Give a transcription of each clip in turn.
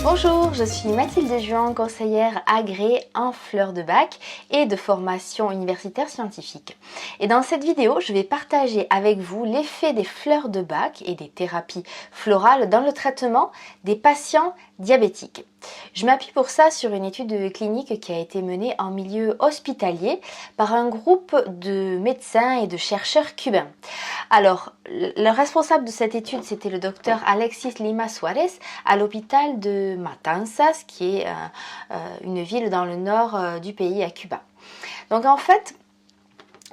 Bonjour, je suis Mathilde Juan, conseillère agréée en fleurs de bac et de formation universitaire scientifique. Et dans cette vidéo, je vais partager avec vous l'effet des fleurs de bac et des thérapies florales dans le traitement des patients diabétiques. Je m'appuie pour ça sur une étude clinique qui a été menée en milieu hospitalier par un groupe de médecins et de chercheurs cubains. Alors, le responsable de cette étude, c'était le docteur Alexis Lima Suarez à l'hôpital de Matanzas, qui est une ville dans le nord du pays à Cuba. Donc en fait,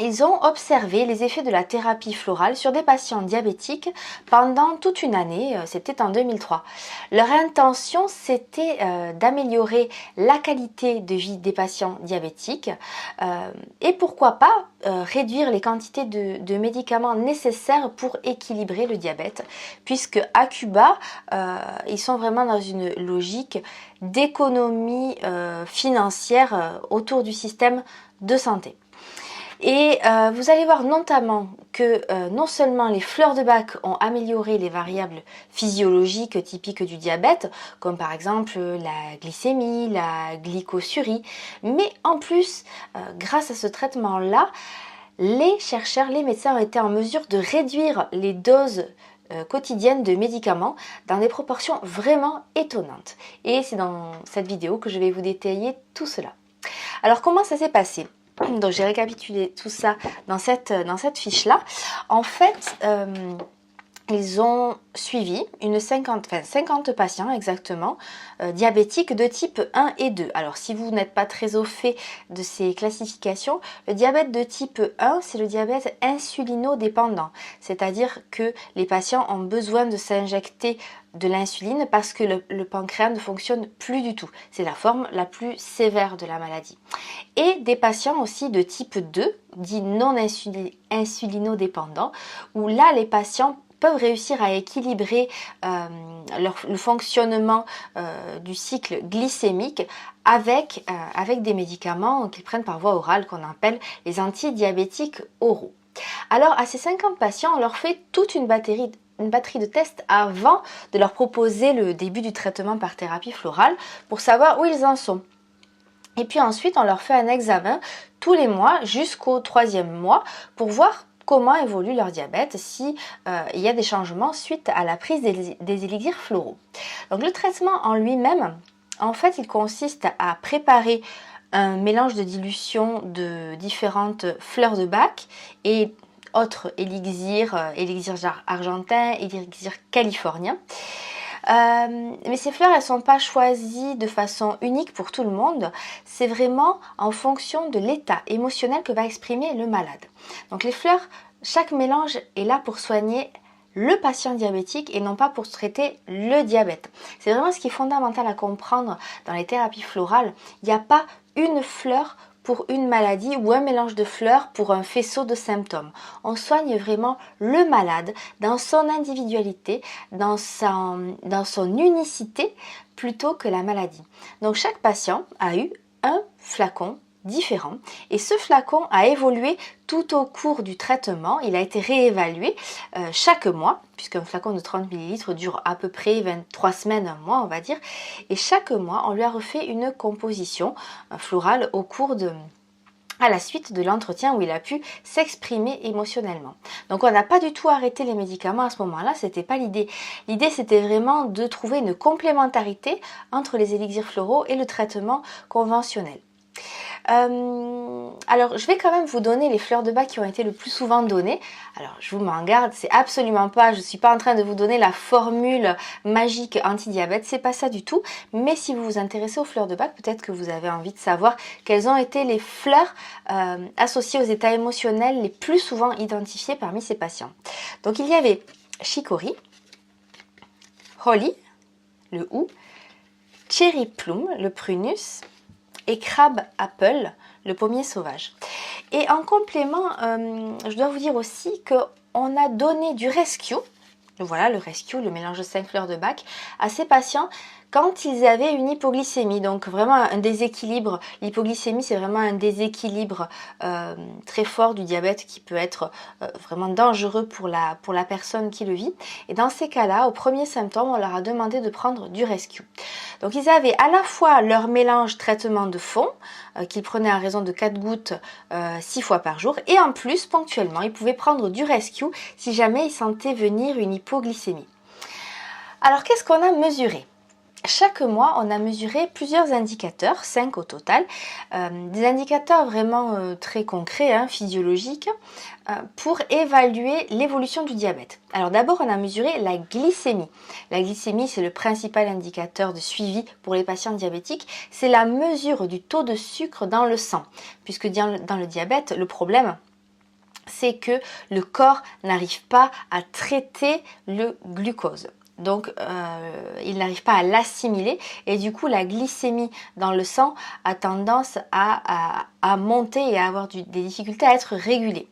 ils ont observé les effets de la thérapie florale sur des patients diabétiques pendant toute une année, c'était en 2003. Leur intention, c'était d'améliorer la qualité de vie des patients diabétiques et pourquoi pas réduire les quantités de médicaments nécessaires pour équilibrer le diabète, puisque à Cuba, ils sont vraiment dans une logique d'économie financière autour du système de santé. Et vous allez voir notamment que non seulement les fleurs de bac ont amélioré les variables physiologiques typiques du diabète, comme par exemple la glycémie, la glycosurie, mais en plus, grâce à ce traitement-là, les chercheurs, les médecins ont été en mesure de réduire les doses quotidiennes de médicaments dans des proportions vraiment étonnantes. Et c'est dans cette vidéo que je vais vous détailler tout cela. Alors comment ça s'est passé ? Donc j'ai récapitulé tout ça dans cette fiche-là. En fait, ils ont suivi 50 patients exactement, diabétiques de type 1 et 2. Alors si vous n'êtes pas très au fait de ces classifications, le diabète de type 1, c'est le diabète insulinodépendant. C'est-à-dire que les patients ont besoin de s'injecter de l'insuline parce que le pancréas ne fonctionne plus du tout. C'est la forme la plus sévère de la maladie. Et des patients aussi de type 2, dits non insulinodépendants, où là les patients peuvent réussir à équilibrer le fonctionnement du cycle glycémique avec des médicaments qu'ils prennent par voie orale qu'on appelle les antidiabétiques oraux. Alors à ces 50 patients, on leur fait toute une batterie de tests avant de leur proposer le début du traitement par thérapie florale pour savoir où ils en sont. Et puis ensuite, on leur fait un examen tous les mois jusqu'au 3e mois pour voir comment évolue leur diabète, si il y a des changements suite à la prise des élixirs floraux. Donc le traitement en lui-même, en fait, il consiste à préparer un mélange de dilution de différentes fleurs de bac et autres élixirs argentins, élixirs californiens. Mais ces fleurs, elles ne sont pas choisies de façon unique pour tout le monde. C'est vraiment en fonction de l'état émotionnel que va exprimer le malade. Donc les fleurs, chaque mélange est là pour soigner le patient diabétique et non pas pour traiter le diabète. C'est vraiment ce qui est fondamental à comprendre dans les thérapies florales. Il n'y a pas une fleur pour une maladie ou un mélange de fleurs pour un faisceau de symptômes. On soigne vraiment le malade dans son individualité, dans son unicité plutôt que la maladie. Donc chaque patient a eu un flacon différent et ce flacon a évolué tout au cours du traitement. Il a été réévalué chaque mois, puisqu'un flacon de 30 ml dure à peu près 23 semaines, un mois on va dire, et chaque mois on lui a refait une composition florale à la suite de l'entretien où il a pu s'exprimer émotionnellement. Donc on n'a pas du tout arrêté les médicaments à ce moment-là, c'était pas l'idée. L'idée c'était vraiment de trouver une complémentarité entre les élixirs floraux et le traitement conventionnel. Alors je vais quand même vous donner les fleurs de bac qui ont été le plus souvent données. Alors je vous mets en garde, c'est absolument pas, je suis pas en train de vous donner la formule magique anti-diabète, c'est pas ça du tout. Mais si vous vous intéressez aux fleurs de bac, peut-être que vous avez envie de savoir quelles ont été les fleurs associées aux états émotionnels les plus souvent identifiés parmi ces patients. Donc il y avait chicory, holly, le hou, cherry plum, le prunus, et Crab Apple, le pommier sauvage. Et en complément, je dois vous dire aussi qu'on a donné du rescue, voilà le rescue, le mélange de 5 fleurs de bac, à ces patients quand ils avaient une hypoglycémie, donc vraiment un déséquilibre. L'hypoglycémie, c'est vraiment un déséquilibre très fort du diabète qui peut être vraiment dangereux pour la personne qui le vit. Et dans ces cas-là, au premier symptôme, on leur a demandé de prendre du rescue. Donc ils avaient à la fois leur mélange traitement de fond, qu'ils prenaient à raison de 4 gouttes 6 fois par jour, et en plus, ponctuellement, ils pouvaient prendre du rescue si jamais ils sentaient venir une hypoglycémie. Alors qu'est-ce qu'on a mesuré ? Chaque mois, on a mesuré plusieurs indicateurs, 5 au total, des indicateurs vraiment très concrets, physiologiques, pour évaluer l'évolution du diabète. Alors d'abord, on a mesuré la glycémie. La glycémie, c'est le principal indicateur de suivi pour les patients diabétiques. C'est la mesure du taux de sucre dans le sang, puisque dans le diabète, le problème, c'est que le corps n'arrive pas à traiter le glucose. Donc, il n'arrive pas à l'assimiler et du coup, la glycémie dans le sang a tendance à monter et à avoir des difficultés à être régulée.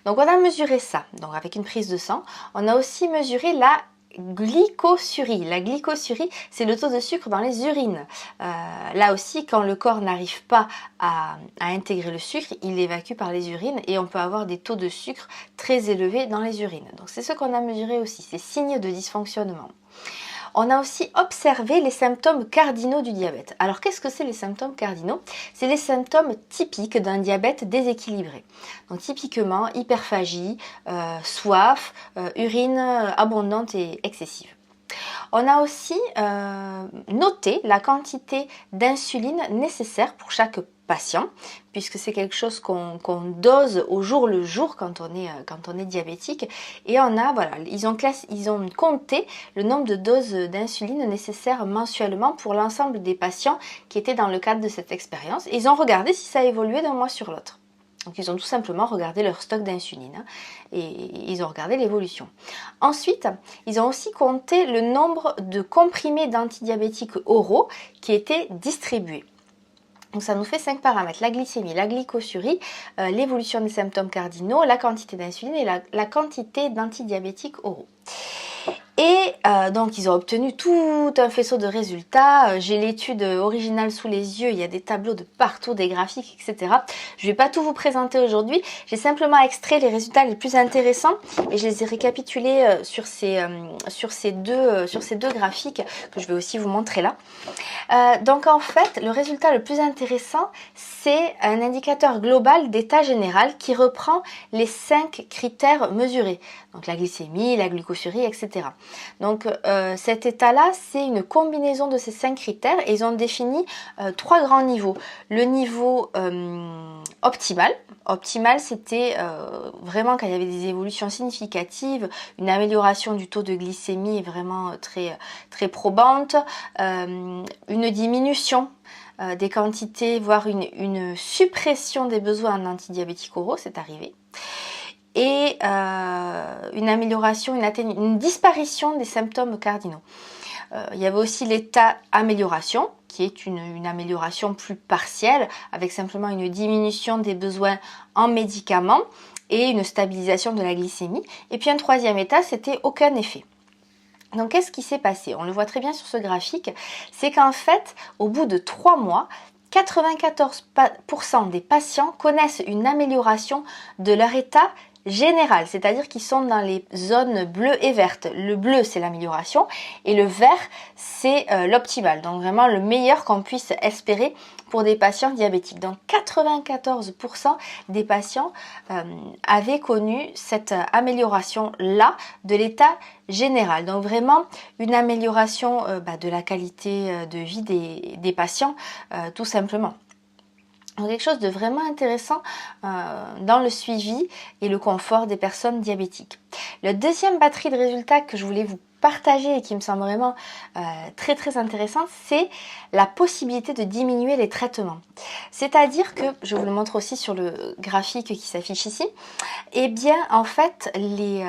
Donc, on a mesuré ça, donc avec une prise de sang. On a aussi mesuré la glycosurie. La glycosurie, c'est le taux de sucre dans les urines. Là aussi, quand le corps n'arrive pas à intégrer le sucre, il l'évacue par les urines et on peut avoir des taux de sucre très élevés dans les urines. Donc c'est ce qu'on a mesuré aussi, ces signes de dysfonctionnement. On a aussi observé les symptômes cardinaux du diabète. Alors qu'est-ce que c'est les symptômes cardinaux? C'est les symptômes typiques d'un diabète déséquilibré. Donc typiquement hyperphagie, soif, urine abondante et excessive. On a aussi noté la quantité d'insuline nécessaire pour chaque patient, puisque c'est quelque chose qu'on dose au jour le jour quand on est diabétique. Et ils ont compté le nombre de doses d'insuline nécessaires mensuellement pour l'ensemble des patients qui étaient dans le cadre de cette expérience. Et ils ont regardé si ça évoluait d'un mois sur l'autre. Donc ils ont tout simplement regardé leur stock d'insuline et ils ont regardé l'évolution. Ensuite, ils ont aussi compté le nombre de comprimés d'antidiabétiques oraux qui étaient distribués. Donc ça nous fait 5 paramètres, la glycémie, la glycosurie, l'évolution des symptômes cardinaux, la quantité d'insuline et la quantité d'antidiabétiques oraux. Et donc ils ont obtenu tout un faisceau de résultats. J'ai l'étude originale sous les yeux, il y a des tableaux de partout, des graphiques, etc. Je ne vais pas tout vous présenter aujourd'hui, j'ai simplement extrait les résultats les plus intéressants et je les ai récapitulés sur ces deux graphiques que je vais aussi vous montrer là. Donc en fait, le résultat le plus intéressant, c'est un indicateur global d'état général qui reprend les 5 critères mesurés. Donc la glycémie, la glucosurie, etc. Donc cet état-là, c'est une combinaison de ces 5 critères et ils ont défini 3 grands niveaux. Le niveau optimal. Optimal, c'était vraiment quand il y avait des évolutions significatives, une amélioration du taux de glycémie vraiment très, très probante, une diminution des quantités, voire une suppression des besoins en antidiabétiques oraux, c'est arrivé. Et une amélioration, une disparition des symptômes cardinaux. Il y avait aussi l'état amélioration, qui est une amélioration plus partielle, avec simplement une diminution des besoins en médicaments et une stabilisation de la glycémie. Et puis un troisième état, c'était aucun effet. Donc qu'est-ce qui s'est passé? On le voit très bien sur ce graphique, c'est qu'en fait, au bout de 3 mois, 94% des patients connaissent une amélioration de leur état général, c'est-à-dire qu'ils sont dans les zones bleues et vertes. Le bleu, c'est l'amélioration et le vert, c'est l'optimal. Donc vraiment le meilleur qu'on puisse espérer pour des patients diabétiques. Donc 94% des patients avaient connu cette amélioration-là de l'état général. Donc vraiment une amélioration de la qualité de vie des patients, tout simplement. Donc quelque chose de vraiment intéressant dans le suivi et le confort des personnes diabétiques. La deuxième batterie de résultats que je voulais vous partager et qui me semble vraiment très très intéressante, c'est la possibilité de diminuer les traitements. C'est-à-dire que, je vous le montre aussi sur le graphique qui s'affiche ici, eh bien en fait les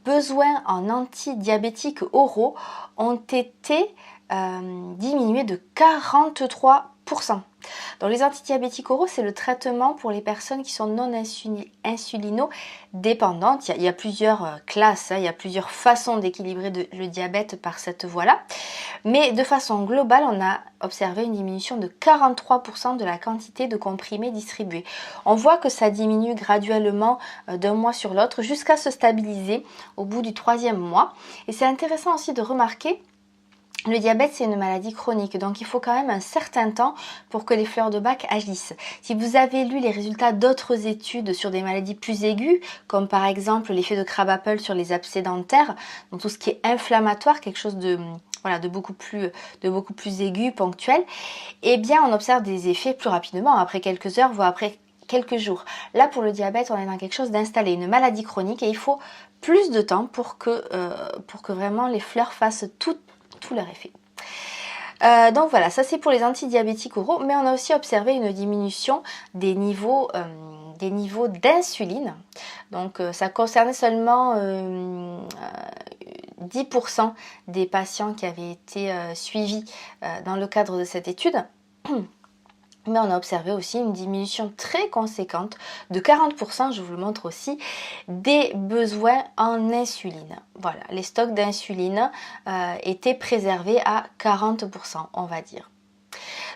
besoins en antidiabétiques oraux ont été diminués de 43%. 40%. Donc les antidiabétiques oraux, c'est le traitement pour les personnes qui sont non insulinodépendantes. Il y a plusieurs classes, il y a plusieurs façons d'équilibrer le diabète par cette voie-là. Mais de façon globale, on a observé une diminution de 43% de la quantité de comprimés distribués. On voit que ça diminue graduellement d'un mois sur l'autre jusqu'à se stabiliser au bout du 3e mois. Et c'est intéressant aussi de remarquer, le diabète, c'est une maladie chronique, donc il faut quand même un certain temps pour que les fleurs de Bach agissent. Si vous avez lu les résultats d'autres études sur des maladies plus aiguës, comme par exemple l'effet de Crabapple sur les abcès dentaires, donc tout ce qui est inflammatoire, quelque chose de beaucoup plus aigu, ponctuel, eh bien on observe des effets plus rapidement, après quelques heures, voire après quelques jours. Là, pour le diabète, on est dans quelque chose d'installé, une maladie chronique, et il faut plus de temps pour que vraiment les fleurs fassent tout leur effet. Donc voilà, ça c'est pour les antidiabétiques oraux, mais on a aussi observé une diminution des niveaux d'insuline. Donc ça concernait seulement 10% des patients qui avaient été suivis dans le cadre de cette étude. Mais on a observé aussi une diminution très conséquente de 40%, je vous le montre aussi, des besoins en insuline. Voilà, les stocks d'insuline étaient préservés à 40%, on va dire.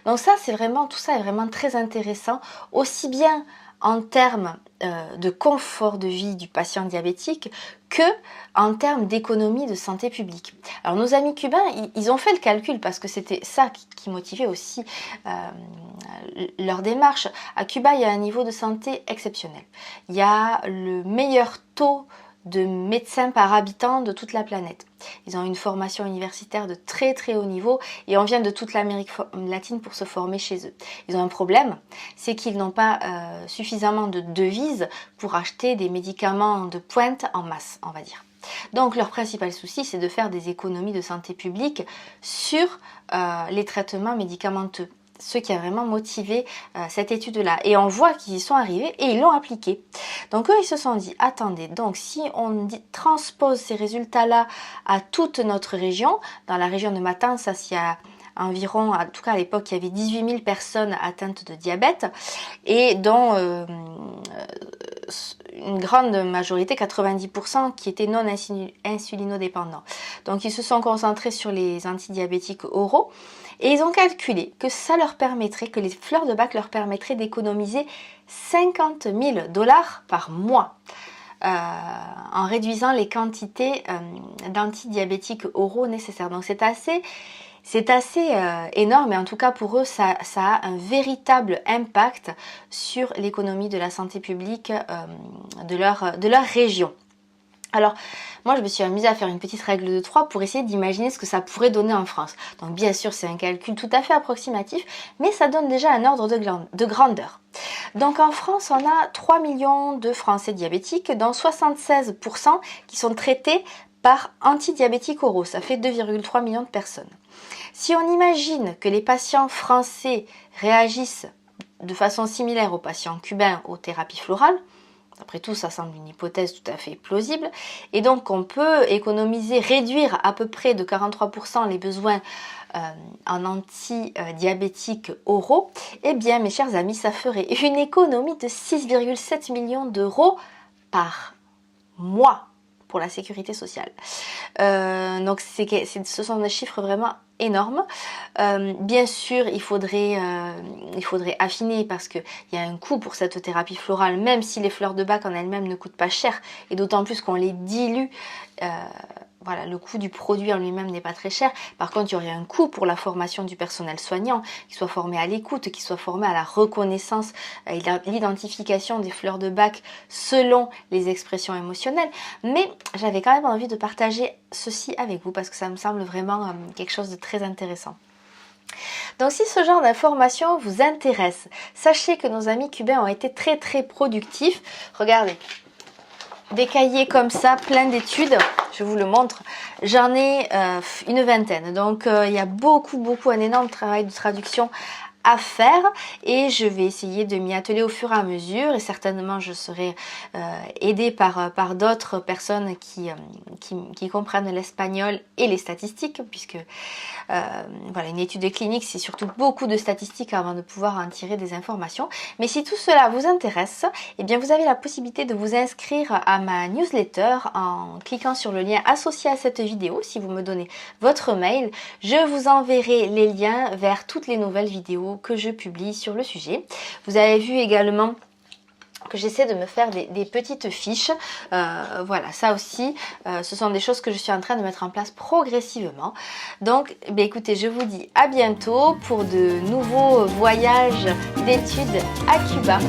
Donc ça, tout ça est vraiment très intéressant, aussi bien en termes de confort de vie du patient diabétique que en termes d'économie de santé publique. Alors nos amis cubains, ils ont fait le calcul parce que c'était ça qui motivait aussi leur démarche. À Cuba, il y a un niveau de santé exceptionnel. Il y a le meilleur taux de médecins par habitant de toute la planète. Ils ont une formation universitaire de très très haut niveau et on vient de toute l'Amérique latine pour se former chez eux. Ils ont un problème, c'est qu'ils n'ont pas suffisamment de devises pour acheter des médicaments de pointe en masse, on va dire. Donc leur principal souci, c'est de faire des économies de santé publique sur les traitements médicamenteux. Ce qui a vraiment motivé cette étude-là. Et on voit qu'ils y sont arrivés et ils l'ont appliqué. Donc eux, ils se sont dit, attendez, donc si on transpose ces résultats-là à toute notre région, dans la région de Matanzas, il y a environ, en tout cas à l'époque, il y avait 18 000 personnes atteintes de diabète et dont une grande majorité, 90%, qui étaient non insulinodépendants. Donc ils se sont concentrés sur les antidiabétiques oraux et ils ont calculé que ça leur permettrait, que les fleurs de Bach leur permettraient d'économiser 50 000 $ par mois. En réduisant les quantités d'antidiabétiques oraux nécessaires. Donc c'est assez énorme et en tout cas pour eux ça a un véritable impact sur l'économie de la santé publique de leur région. Alors moi je me suis amusée à faire une petite règle de 3 pour essayer d'imaginer ce que ça pourrait donner en France. Donc bien sûr c'est un calcul tout à fait approximatif, mais ça donne déjà un ordre de grandeur. Donc en France on a 3 millions de Français diabétiques, dont 76% qui sont traités par antidiabétiques oraux, ça fait 2,3 millions de personnes. Si on imagine que les patients français réagissent de façon similaire aux patients cubains aux thérapies florales, après tout, ça semble une hypothèse tout à fait plausible. Et donc, on peut réduire à peu près de 43% les besoins en antidiabétiques oraux. Eh bien, mes chers amis, ça ferait une économie de 6,7 millions d'euros par mois pour la sécurité sociale. Donc, ce sont des chiffres vraiment énorme. Bien sûr, il faudrait affiner parce qu'il y a un coût pour cette thérapie florale, même si les fleurs de Bach en elles-mêmes ne coûtent pas cher, et d'autant plus qu'on les dilue. Voilà, le coût du produit en lui-même n'est pas très cher. Par contre, il y aurait un coût pour la formation du personnel soignant, qui soit formé à l'écoute, qui soit formé à la reconnaissance et l'identification des fleurs de Bach selon les expressions émotionnelles. Mais j'avais quand même envie de partager ceci avec vous parce que ça me semble vraiment quelque chose de très intéressant. Donc si ce genre d'informations vous intéresse, sachez que nos amis cubains ont été très très productifs. Regardez, des cahiers comme ça, plein d'études, je vous le montre, j'en ai une vingtaine. Donc il y a beaucoup, un énorme travail de traduction à faire et je vais essayer de m'y atteler au fur et à mesure et certainement je serai aidée par d'autres personnes qui comprennent l'espagnol et les statistiques puisque voilà, une étude clinique c'est surtout beaucoup de statistiques avant de pouvoir en tirer des informations. Mais si tout cela vous intéresse, eh bien vous avez la possibilité de vous inscrire à ma newsletter en cliquant sur le lien associé à cette vidéo. Si vous me donnez votre mail, je vous enverrai les liens vers toutes les nouvelles vidéos que je publie sur le sujet. Vous avez vu également que j'essaie de me faire des petites fiches. Voilà, ça aussi, ce sont des choses que je suis en train de mettre en place progressivement. Donc, écoutez, je vous dis à bientôt pour de nouveaux voyages d'études à Cuba.